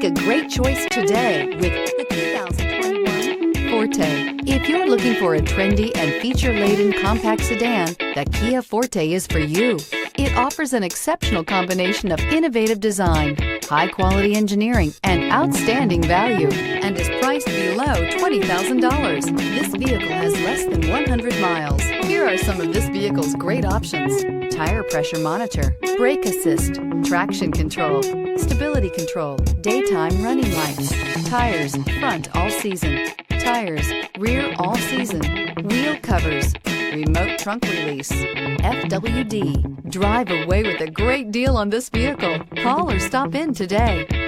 a great choice today with the 2021 Forte. If you're looking for a trendy and feature-laden compact sedan, the Kia Forte is for you. It offers an exceptional combination of innovative design, high-quality engineering, and outstanding value, and is priced below $20,000. This vehicle has less than 100 miles. Here are some of this vehicle's great options: tire pressure monitor, brake assist, traction control, stability control, daytime running lights, tires front all season, tires rear all season, wheel covers, remote trunk release, FWD. Drive away with a great deal on this vehicle. Call or stop in today.